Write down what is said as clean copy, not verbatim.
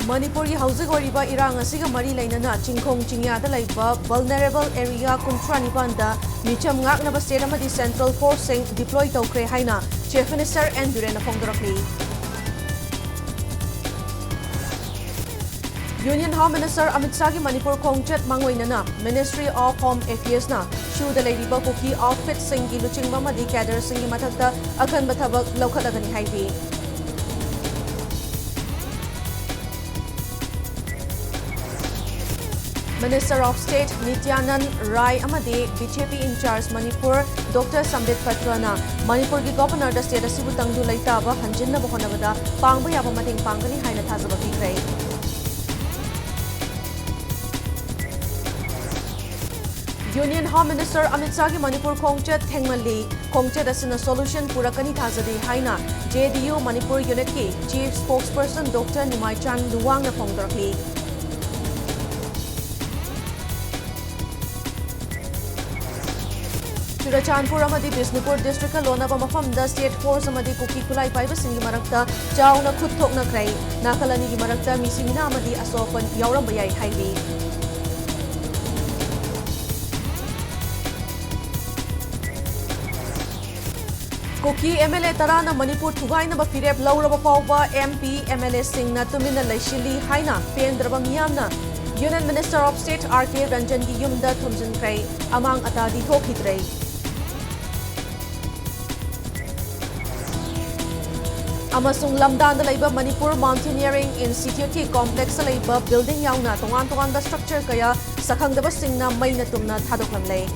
Manipuri housing oriba irang asiga mari lainana chingkhong chingyada laiba vulnerable area kuntrani panda micham ngaknaba state amadi central forcing deploy tawkre haina chief minister N Biren phongdorakli. Union Home Minister Amit Shah ki Manipur khongchet mangoinana Ministry of Home Affairs na shuda laiba koki outfit sing gi luchingba madi cadre sing gi mathakta akan bathabak laukhalagani haibi. Minister of State Nityanand Rai amadi BJP in charge Manipur Dr. Sambit Patrana Manipur ki governor da state asibu tangdu laitaba hanjinna bahonabada pangba yaba mating pangani haina thazaba pikrai. Union Home Minister Amit Shah ki Manipur khongchet thengmali khongchet asina solution purakani thazadi haina JDU Manipur unit ki chief spokesperson Dr. Nimai Chan Luwang na phongdorakli. Churachandpur amadi Bisnupur district ka lonaba mafamda state force amadi kuki kulai paiba singi marakta chauna khutthokna krai nakalani gi marakta misingina amadi asopan yauramba yai haibi. Kuki MLA tarana Manipur thugai na ba firep lauraba pawba MP MLA singna tumina laishili haina pendraba miyamna Union Minister of State RK Ranjan gi yumda thumjin krai amang atadi thokidrei. Amasung lamdan da laiba Manipur Mountaineering Institute ki complex laiba building yauna tongan da structure kaya sakhangdaba singna maina tumna thadoklamlei.